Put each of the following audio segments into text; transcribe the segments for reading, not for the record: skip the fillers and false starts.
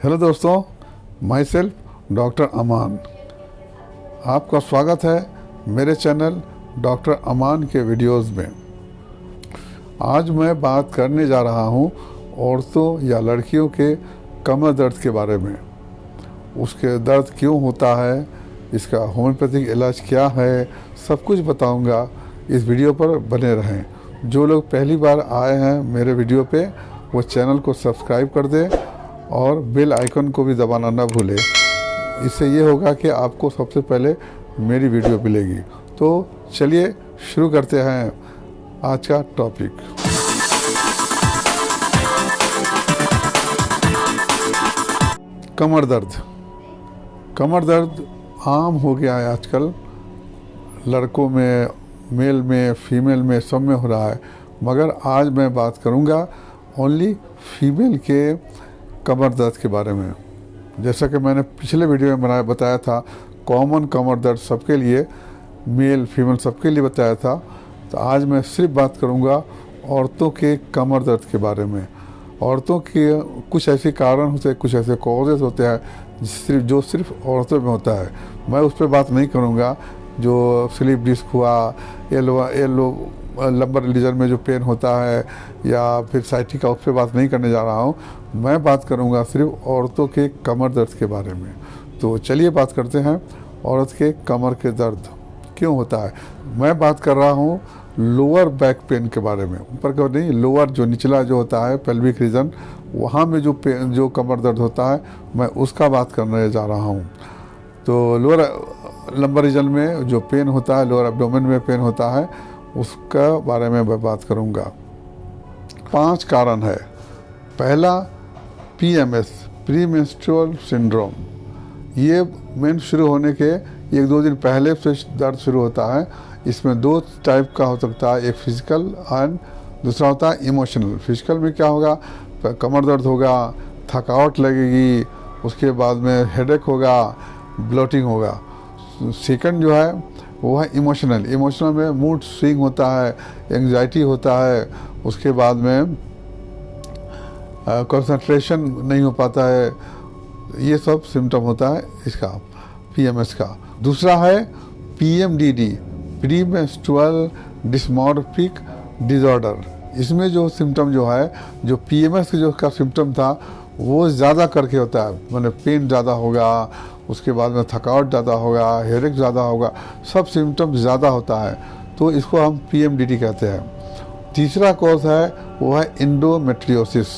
Hello दोस्तों, my self doctor अमान। आपका स्वागत है मेरे चैनल डॉक्टर अमान के वीडियोस में। आज मैं बात करने जा रहा हूँ औरतों या लड़कियों के कमर दर्द के बारे में। उसके दर्द क्यों होता है, इसका होम्योपैथिक इलाज क्या है, सब कुछ बताऊँगा। इस वीडियो पर बने रहें। जो लोग पहली बार आए हैं मेरे वीडियो पे, वो चैनल को सब्सक्राइब कर दें और बेल आइकन को भी दबाना ना भूलें। इससे ये होगा कि आपको सबसे पहले मेरी वीडियो मिलेगी। तो चलिए शुरू करते हैं आज का टॉपिक। कमर दर्द। कमर दर्द आम हो गया है आजकल। लड़कों में, मेल में, फीमेल में, सब में हो रहा है। मगर आज मैं बात करूंगा ओनली फीमेल के कमर दर्द के बारे में। जैसा कि मैंने पिछले वीडियो में बताया था, कॉमन कमर दर्द सबके लिए, मेल फीमेल सबके लिए बताया था। तो आज मैं सिर्फ बात करूंगा औरतों के कमर दर्द के बारे में। औरतों के कुछ ऐसे कारण होते हैं, कुछ ऐसे कॉजेज़ होते हैं जो सिर्फ औरतों में होता है। मैं उस पर बात नहीं करूंगा। जो स्लीप डिस्क हुआ, एलो लंबर रीजन में जो पेन होता है, या फिर साइटिका, उस पर बात नहीं करने जा रहा हूँ। मैं बात करूँगा सिर्फ औरतों के कमर दर्द के बारे में। तो चलिए बात करते हैं औरत के कमर के दर्द क्यों होता है। मैं बात कर रहा हूँ लोअर बैक पेन के बारे में, ऊपर का नहीं, लोअर जो निचला जो होता है पेल्विक रीजन, वहाँ में जो कमर दर्द होता है, मैं उसका बात करने जा रहा हूँ। तो लोअर लंबर रीजन में जो पेन होता है, लोअर एब्डोमेन में पेन होता है, उसका बारे में मैं बात करूंगा। 5 कारण है। पहला PMS, प्री मेंस्ट्रुअल सिंड्रोम। ये मेंस शुरू होने के 1-2 दिन पहले से दर्द शुरू होता है। इसमें 2 टाइप का हो सकता है, एक फिजिकल एंड दूसरा होता है इमोशनल। फिजिकल में क्या होगा, कमर दर्द होगा, थकावट लगेगी, उसके बाद में हेडेक होगा, ब्लोटिंग होगा। सेकंड जो है वो है इमोशनल। इमोशनल में मूड स्विंग होता है, एंग्जाइटी होता है, उसके बाद में कंसंट्रेशन नहीं हो पाता है। ये सब सिम्टम होता है इसका, PMS का। दूसरा है PMDD, pre menstrual dysmorphic disorder. इसमें जो सिम्टम जो है, जो PMS जो का सिम्टम था, वो ज़्यादा करके होता है। मतलब पेन ज़्यादा होगा, उसके बाद में थकावट ज़्यादा होगा, हेडेक ज़्यादा होगा, सब सिम्टम ज़्यादा होता है। तो इसको हम PMDD कहते हैं। तीसरा कॉज है वो है इंडोमेट्रियोसिस।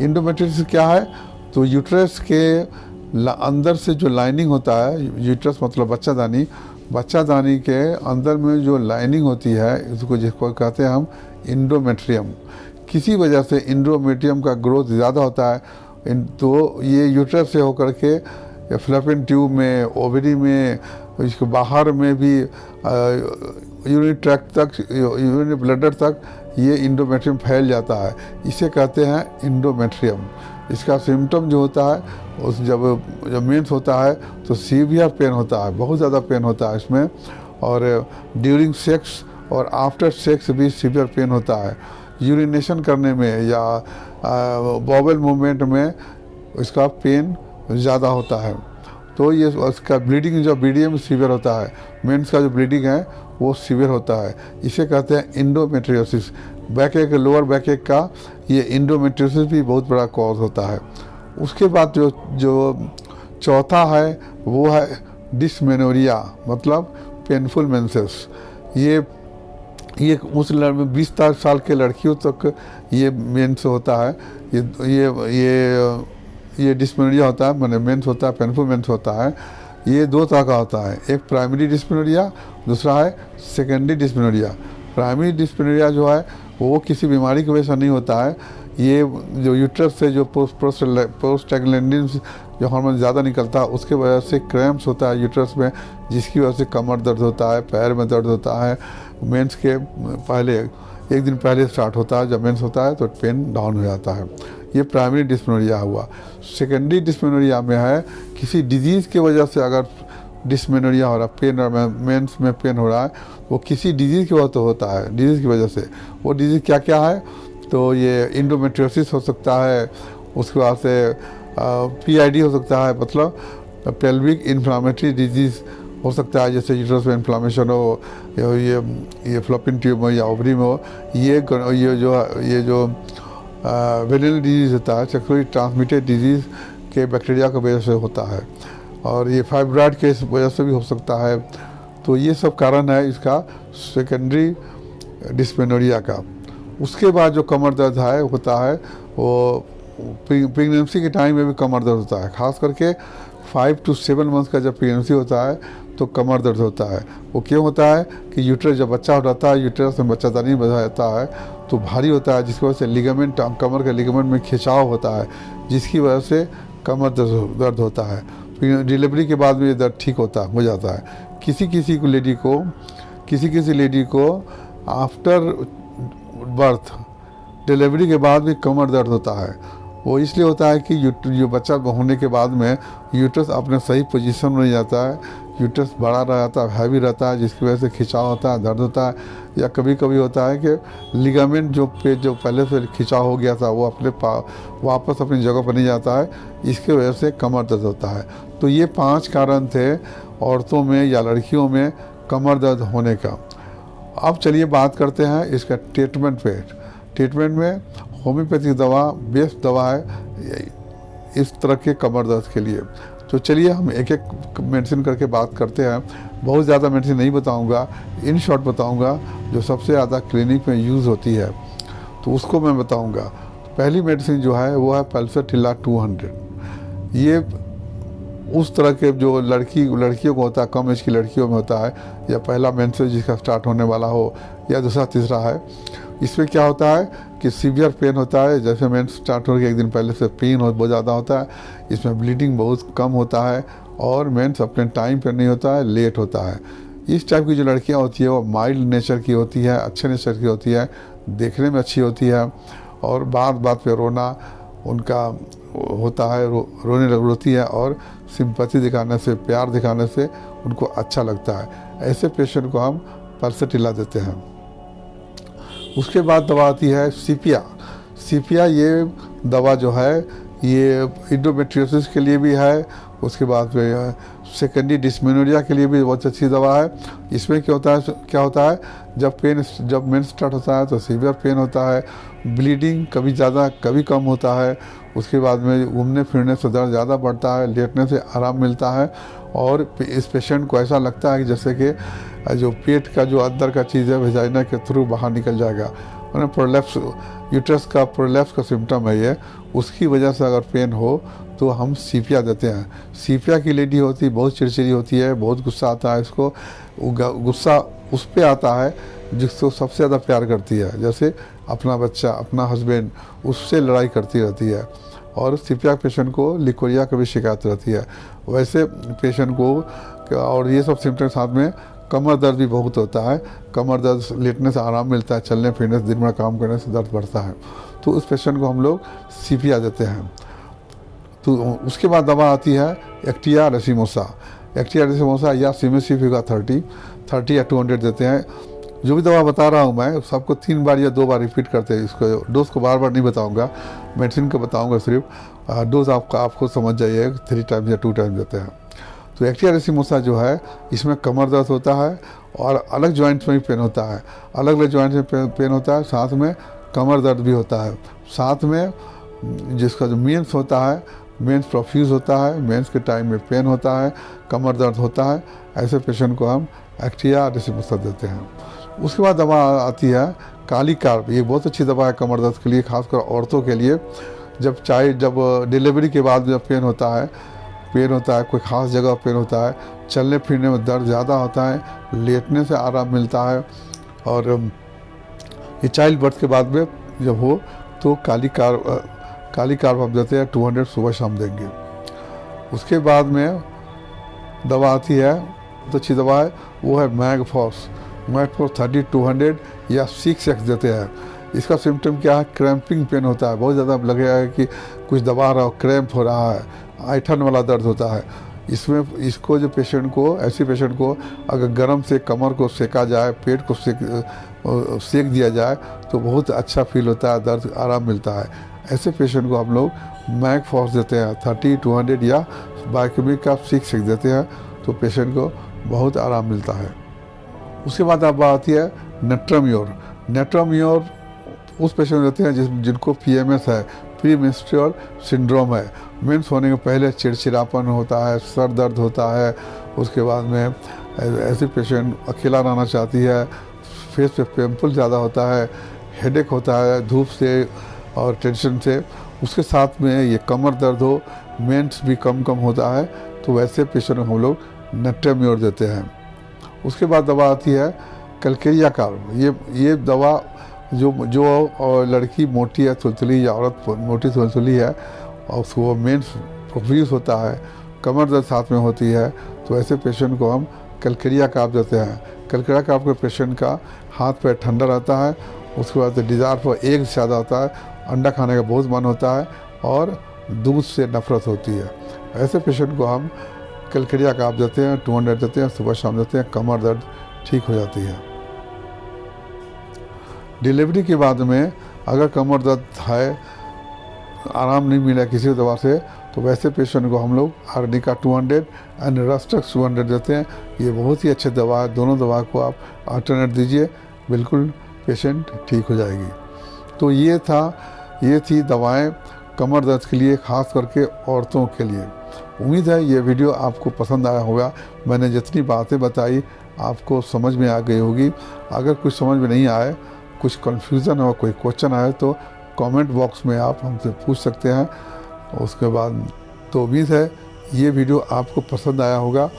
इंडोमेट्रियोसिस क्या है, तो यूट्रस के अंदर से जो लाइनिंग होता है, यूट्रस मतलब बच्चादानी के अंदर में जो लाइनिंग होती है, जिसको कहते हैं हम इंडोमेट्रियम। किसी वजह से इंडोमेट्रियम का ग्रोथ ज़्यादा होता है, तो ये यूट्रस से होकर के फ्लैपिन ट्यूब में, ओवरी में, इसके बाहर में भी यूरिन ट्रैक्ट तक, यूरिन ब्लडर तक ये इंडोमेट्रियम फैल जाता है। इसे कहते हैं इंडोमेट्रियम। इसका सिम्टम जो होता है, उस जब मेंस होता है तो सीवियर पेन होता है, बहुत ज़्यादा पेन होता है इसमें। और ड्यूरिंग सेक्स और आफ्टर सेक्स भी सीवियर पेन होता है। यूरिनेशन करने में या बॉवल मूवमेंट में इसका पेन ज़्यादा होता है। तो ये उसका ब्लीडिंग जो BDM सीवियर होता है, मेंस का जो ब्लीडिंग है वो सीवियर होता है। इसे कहते हैं इंडोमेट्रियोसिस। बैक एक, लोअर बैक एक का ये इंडोमेट्रियोसिस भी बहुत बड़ा कॉज होता है। उसके बाद जो चौथा है वो है डिस्मेनोरिया, मतलब पेनफुल मेंसेस। ये उस 20 साल के लड़कियों तक ये मेंस होता है। ये डिस्मेनोरिया होता है, मैंने मेंस होता है, पेनफुल मेंस होता है। ये 2 तरह का होता है, एक प्राइमरी डिस्मेनोरिया, दूसरा है सेकेंडरी डिस्मेनोरिया। प्राइमरी डिस्मेनोरिया जो है वो किसी बीमारी की वजह से नहीं होता है। ये जो यूट्रस से जो प्रोस्टैग्लैंडिन जो हार्मोन ज़्यादा निकलता है, उसके वजह से क्रैम्प्स होता है यूट्रस में, जिसकी वजह से कमर दर्द होता है, पैर में दर्द होता है। मेंस के पहले 1 दिन पहले स्टार्ट होता है। जब मेंस होता है तो पेन डाउन हो जाता है। ये प्राइमरी डिस्मेनोरिया हुआ। सेकेंडरी डिस्मेनोरिया में है किसी डिजीज़ की वजह से अगर डिस्मेनोरिया हो रहा, पेन और मेंस में पेन हो रहा है, वो किसी डिजीज़ की वजह से होता है। डिजीज़ की वजह से, वो डिजीज़ क्या क्या है, तो ये इंडोमेट्रियोसिस हो सकता है, उसके बाद से PID हो सकता है, मतलब पेल्विक इन्फ्लामेटरी डिजीज़ हो सकता है, जैसे यूट्रस में इन्फ्लामेशन हो, ये फ्लोपिन ट्यूब हो या ओवरी में हो। ये जो वेरिनल डिजीज़ होता है, सेक्सुअली ट्रांसमिटेड डिजीज़ के बैक्टीरिया की वजह से होता है, और ये फाइब्रॉइड के वजह से भी हो सकता है। तो ये सब कारण है इसका सेकेंडरी डिस्मेनोरिया का। उसके बाद जो कमर दर्द है होता है वो प्रेगनेंसी के टाइम में भी कमर दर्द होता है, खास करके 5 to 7 मंथ का जब प्रेगनेंसी होता है तो कमर दर्द होता है। वो क्यों होता है कि यूट्रस जब बच्चा उठाता है, यूट्रस में बच्चादानी बढ़ जाता है तो भारी होता है, जिसकी वजह से लिगामेंट, कमर के लिगामेंट में खिंचाव होता है, जिसकी वजह से कमर दर्द होता है। डिलीवरी के बाद में ये दर्द ठीक हो जाता है। किसी किसी लेडी को आफ्टर बर्थ, डिलीवरी के बाद भी कमर दर्द होता है। वो इसलिए होता है कि जो बच्चा होने के बाद में यूट्रस अपने सही पोजीशन में नहीं जाता है, यूट्रस बड़ा रहता है, हैवी रहता है, जिसकी वजह से खिंचाव होता है, दर्द होता है। या कभी कभी होता है कि लिगामेंट जो पहले से खिंचाव हो गया था वो वापस अपनी जगह पर नहीं जाता है, इसके वजह से कमर दर्द होता है। तो ये 5 कारण थे औरतों में या लड़कियों में कमर दर्द होने का। अब चलिए बात करते हैं इसका ट्रीटमेंट पे। ट्रीटमेंट में होम्योपैथिक दवा बेस्ट दवा है इस तरह के कमर दर्द के लिए। तो चलिए हम एक एक मेडिसिन करके बात करते हैं। बहुत ज़्यादा मेडिसिन नहीं बताऊंगा, इन शॉर्ट बताऊंगा जो सबसे ज़्यादा क्लिनिक में यूज़ होती है, तो उसको मैं बताऊंगा। पहली मेडिसिन जो है वो है पल्सरटिला 200। ये उस तरह के जो लड़कियों को होता है, कम एज की लड़कियों में होता है, या पहला मेंसेस जिसका स्टार्ट होने वाला हो, या दूसरा तीसरा है। इसमें क्या होता है कि सीवियर पेन होता है, जैसे मेंस स्टार्ट होने के एक दिन पहले से पेन बहुत ज़्यादा होता है। इसमें ब्लीडिंग बहुत कम होता है और मेंस अपने टाइम पर नहीं होता है, लेट होता है। इस टाइप की जो लड़कियां होती है वो माइल्ड नेचर की होती है, अच्छे नेचर की होती है, देखने में अच्छी होती है, और बात पे रोना उनका होता है, रोने रोती है, और सिंपैथी दिखाने से, प्यार दिखाने से उनको अच्छा लगता है। ऐसे पेशेंट को हम पल्सरटिला देते हैं। उसके बाद दवा आती है सीपिया। ये दवा जो है ये इंडोमेट्रियोसिस के लिए भी है, उसके बाद सेकेंडरी डिस्मेनोरिया के लिए भी बहुत अच्छी दवा है। इसमें क्या होता है जब मेंस स्टार्ट होता है तो सीवियर पेन होता है, ब्लीडिंग कभी ज़्यादा कभी कम होता है। उसके बाद में घूमने फिरने से दर्द ज़्यादा बढ़ता है, लेटने से आराम मिलता है, और इस पेशेंट को ऐसा लगता है कि जैसे कि जो पेट का जो अंदर का चीज़ है वेजाइना के थ्रू बाहर निकल जाएगा। मैंने प्रोलैप्स, यूट्रस का प्रोलैप्स का सिम्टम है ये, उसकी वजह से अगर पेन हो तो हम सीपिया देते हैं। सीपिया की लेडी होती बहुत चिड़चिड़ी होती है, बहुत गुस्सा आता है इसको। गुस्सा उस पर आता है जिसको सबसे ज़्यादा प्यार करती है, जैसे अपना बच्चा, अपना हस्बैंड, उससे लड़ाई करती रहती है। और सीपिया पेशेंट को लिकोरिया की भी शिकायत रहती है। वैसे पेशेंट को, और ये सब सिम्टम साथ में कमर दर्द भी बहुत होता है। कमर दर्द, लेटने से आराम मिलता है, चलने फिरने से, दिन भर काम करने से दर्द बढ़ता है, तो उस पेशेंट को हम लोग सीपिया देते हैं। तो उसके बाद दवा आती है एक्टिया रेसिमोसा या सिमेसिफिका 30 या 200 देते हैं। जो भी दवा बता रहा हूँ मैं सबको 3 बार या 2 बार रिपीट करते हैं। इसको डोज को बार बार नहीं बताऊँगा, मेडिसिन को बताऊँगा सिर्फ। डोज आपको समझ जाइए, 3 टाइम्स या 2 टाइम्स देते हैं। तो एक्टिया रेसिमोसा जो है इसमें कमर दर्द होता है और अलग जॉइंट्स में भी पेन होता है, अलग अलग जॉइंट्स में पेन होता है, साथ में कमर दर्द भी होता है। साथ में जिसका जो मेंस होता है, मेंस प्रोफ्यूज होता है, मेंस के टाइम में पेन होता है, कमर दर्द होता है, ऐसे पेशेंट को हम एक्टिया रेसिमोसा देते हैं। उसके बाद दवा आती है काली कार्ब। ये बहुत अच्छी दवा है कमर दर्द के लिए, खासकर औरतों के लिए। जब डिलीवरी के बाद जब पेन होता है, कोई ख़ास जगह पेन होता है, चलने फिरने में दर्द ज़्यादा होता है, लेटने से आराम मिलता है, और ये चाइल्ड बर्थ के बाद में जब हो तो काली कार्ब हम देते हैं 200 सुबह शाम देंगे। उसके बाद में दवा आती है, तो अच्छी दवा है, वो है मैगफॉस 30 200 या 6x देते हैं। इसका सिम्टम क्या है, क्रैम्पिंग पेन होता है, बहुत ज़्यादा लगेगा कि कुछ दबा रहा हो, क्रैम्प हो रहा है, ऐठन वाला दर्द होता है। इसको जो ऐसी पेशेंट को अगर गर्म से कमर को सेका जाए, पेट को सेक दिया जाए तो बहुत अच्छा फील होता है, दर्द आराम मिलता है। ऐसे पेशेंट को हम लोग मैक फॉस देते हैं 30, 200 या बायोकेमिक का 6 देते हैं, तो पेशेंट को बहुत आराम मिलता है। उसके बाद अब आती है नेट्राम्योर। नेट्राम्योर उस पेशेंट रहते हैं जिनको PMS है, प्री मेंस्ट्रुअल सिंड्रोम है। मेंस होने के पहले चिड़चिड़ापन होता है, सर दर्द होता है, उसके बाद में ऐसे पेशेंट अकेला रहना चाहती है, फेस पे पिंपल ज़्यादा होता है, हेडेक होता है धूप से और टेंशन से, उसके साथ में ये कमर दर्द हो, मेंस भी कम होता है, तो वैसे पेशेंट को हम लोग नेट्राम्योर देते हैं। उसके बाद दवा आती है कैलकेरिया कार्ब। ये दवा जो लड़की मोटी है, थुलथुली, या औरत मोटी थुलथुली है और उसको मेंस प्रोड्यूस होता है, कमर दर्द साथ में होती है, तो ऐसे पेशेंट को हम कैलकेरिया कार्ब देते हैं। कैलकेरिया कार्ब के पेशेंट का हाथ पैर ठंडा रहता है, उसके बाद डिज़ायर फॉर एग ज़्यादा होता है, अंडा खाने का बहुत मन होता है और दूध से नफरत होती है। ऐसे पेशेंट को हम कैलकेरिया कार्ब देते हैं, 200 देते हैं, सुबह शाम देते हैं, कमर दर्द ठीक हो जाती है। डिलीवरी के बाद में अगर कमर दर्द है, आराम नहीं मिला किसी दवा से, तो वैसे पेशेंट को हम लोग आर्निका 200 एंड रस्टक्स 200 देते हैं। ये बहुत ही अच्छे दवा है, दोनों दवा को आप अल्टरनेट दीजिए, बिल्कुल पेशेंट ठीक हो जाएगी। तो ये थी दवाएं कमर दर्द के लिए, ख़ास करके औरतों के लिए। उम्मीद है ये वीडियो आपको पसंद आया होगा। मैंने जितनी बातें बताई आपको समझ में आ गई होगी। अगर कुछ समझ में नहीं आए, कुछ कन्फ्यूज़न हो, कोई क्वेश्चन आए, तो कमेंट बॉक्स में आप हमसे पूछ सकते हैं। उसके बाद तो उम्मीद है ये वीडियो आपको पसंद आया होगा।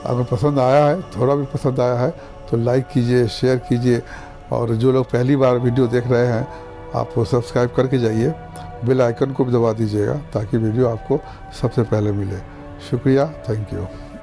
अगर पसंद आया है, थोड़ा भी पसंद आया है, तो लाइक कीजिए, शेयर कीजिए, और जो लोग पहली बार वीडियो देख रहे हैं आप वो सब्सक्राइब करके जाइए, बेल आइकन को भी दबा दीजिएगा ताकि वीडियो आपको सबसे पहले मिले। शुक्रिया, थैंक यू।